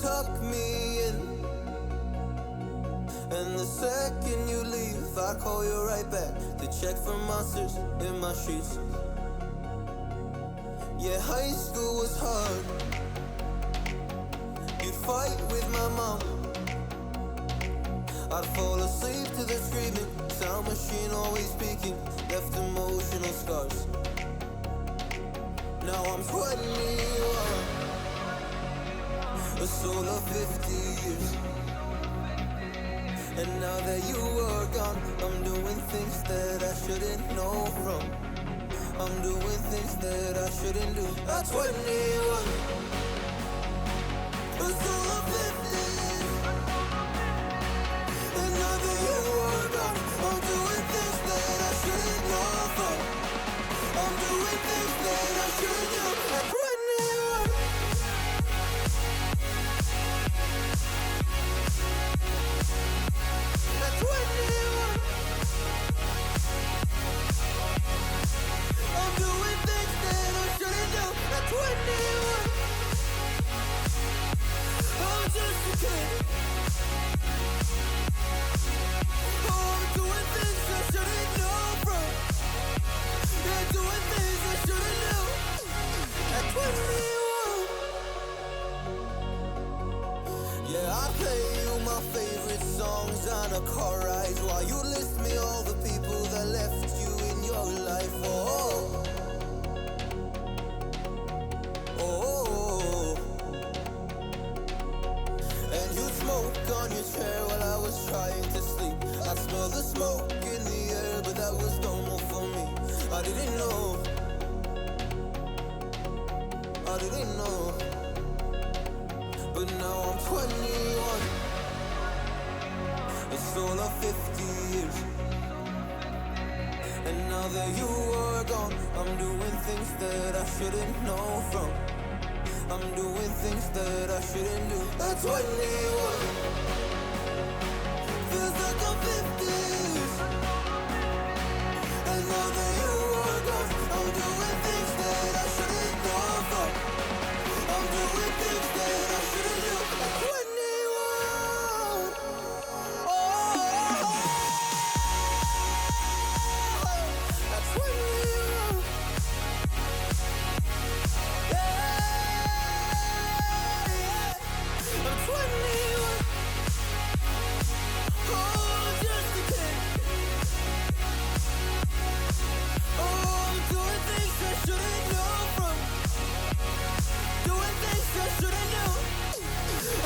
tuck me in, and the second you leave, I call you right back to check for monsters in my sheets. Yeah, high school was hard. You'd fight with my mom. I'd fall asleep to the screaming, sound machine always speaking, left emotional scars. Now I'm 21, a soul of 50 years. And now that you are gone, I'm doing things that I shouldn't know from. I'm doing things that I shouldn't do. At 21, a soul of 50 years. And now that you are gone, I'm doing things that I shouldn't know from. I'm doing things that I shouldn't do. At 21. Yeah, I play you my favorite songs on a car ride while you list me all the people that left you in your life. Oh. And you smoke on your chair while I was trying to sleep. I smell the smoke in the air, but that was normal for me. I didn't know. But now I'm 21. It's all of 50 years. And now that you are gone, I'm doing things that I shouldn't know from. I'm doing things that I shouldn't do. At 21, feels like I'm 50 years. And now that you are gone, I'm doing things that I shouldn't know from. I'm doing things that I shouldn't do. At 21. At 21. Yeah. I'm 21. Oh, just a kid. Oh, I'm doing things I shouldn't know from. Doing things I shouldn't do.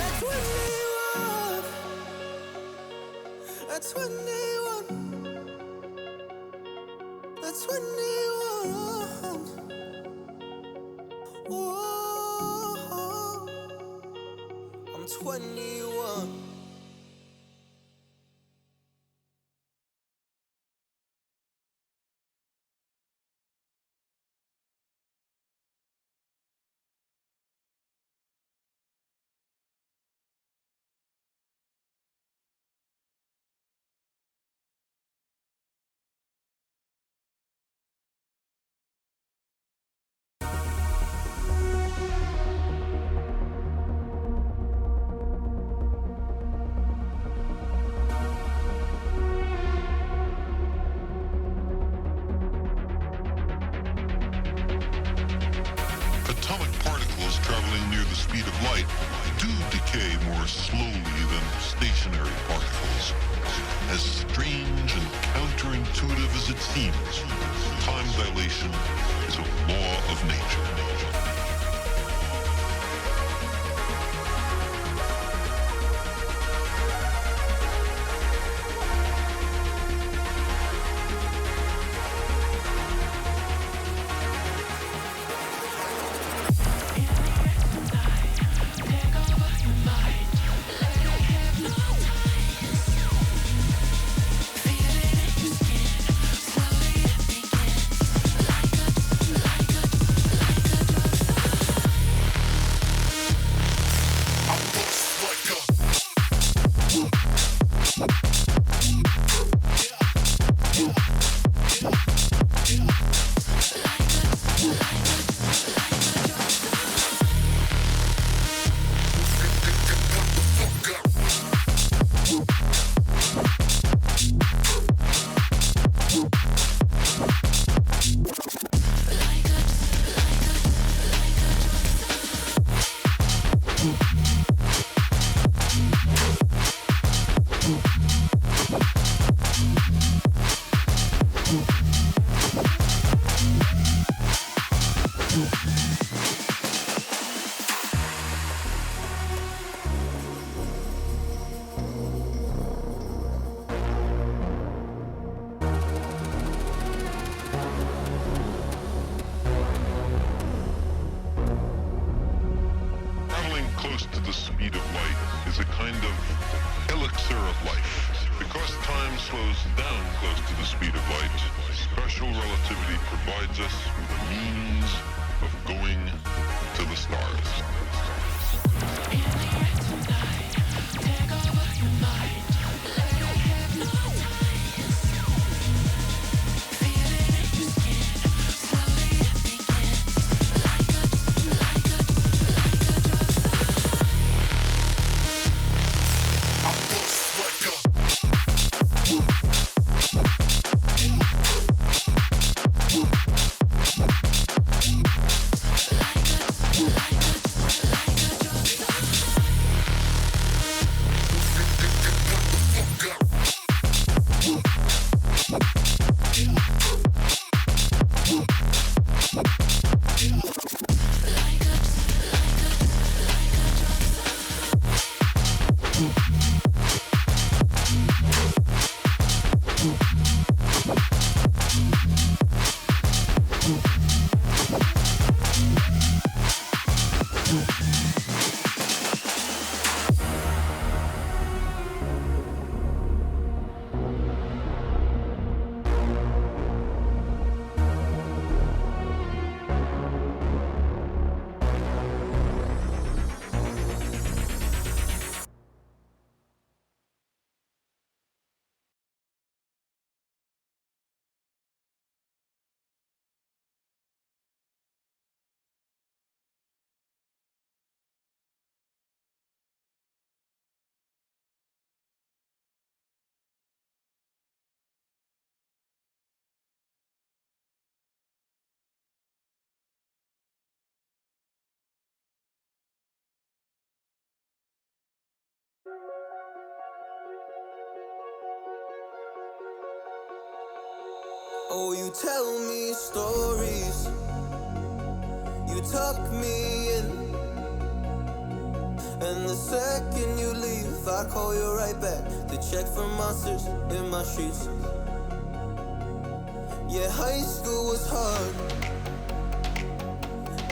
At 21. At 21. At 21. Oh, I'm 21. close to the speed of light is a kind of elixir of life. Because time slows down close to the speed of light, special relativity provides us with a means of going to the stars. Oh, you tell me stories, you tuck me in, and the second you leave, I call you right back to check for monsters in my sheets. Yeah, high school was hard.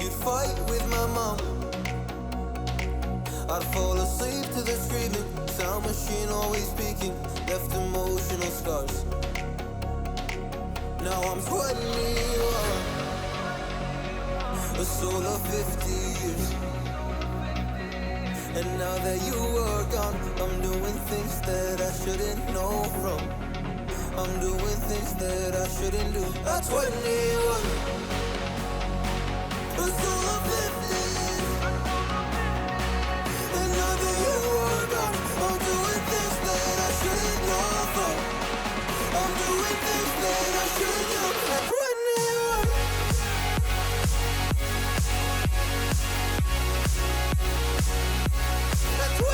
You'd fight with my mom. I'd fall asleep to the screaming, sound machine always speaking, left emotional scars. Now I'm 21, a soul of 50 years. And now that you are gone, I'm doing things that I shouldn't know from. I'm doing things that I shouldn't do. At 21, a soul of 50 years. And now that you are gone, I'm doing things that I shouldn't know from. I'm doing things that I shouldn't do. At 21. At 21.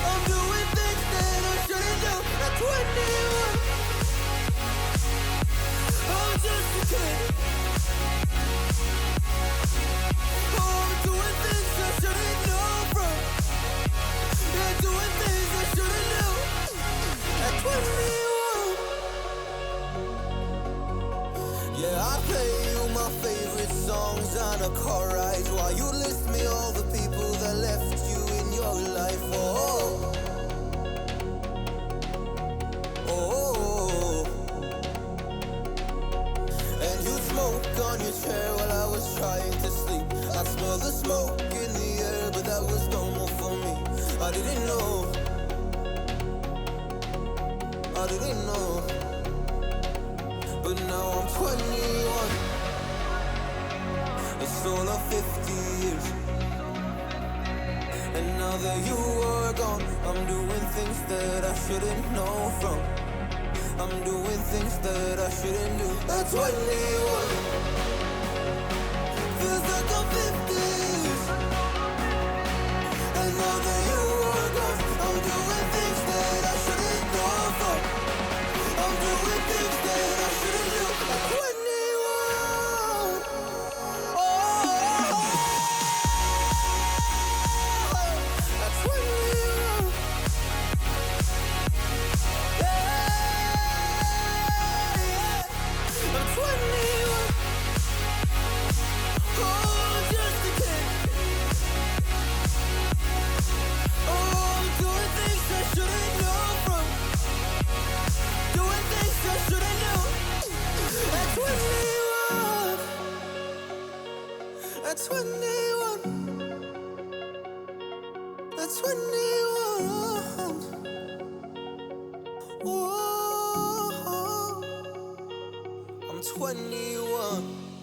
I'm doing things that I shouldn't do. At 21. I'm just a kid. Oh, I'm doing things I shouldn't know from. Yeah, doing things I shouldn't do. At 21. Yeah, I play you my favorite songs on a car ride while you list me all the people that left you in your life. Oh, oh, and you smoke on your chair while I was trying to sleep. I smell the smoke in the air, but that was normal for me. I didn't know. I didn't know. But now I'm 21, a soul of 50 years. And now that you are gone, I'm doing things that I shouldn't know from. I'm doing things that I shouldn't do. At 21, feels like I'm 50 years. And now that you are gone, I'm doing things that I shouldn't know from. I'm doing things that I shouldn't do. At 21. Oh, at 21. Yeah, yeah. I'm 21. I'm 21.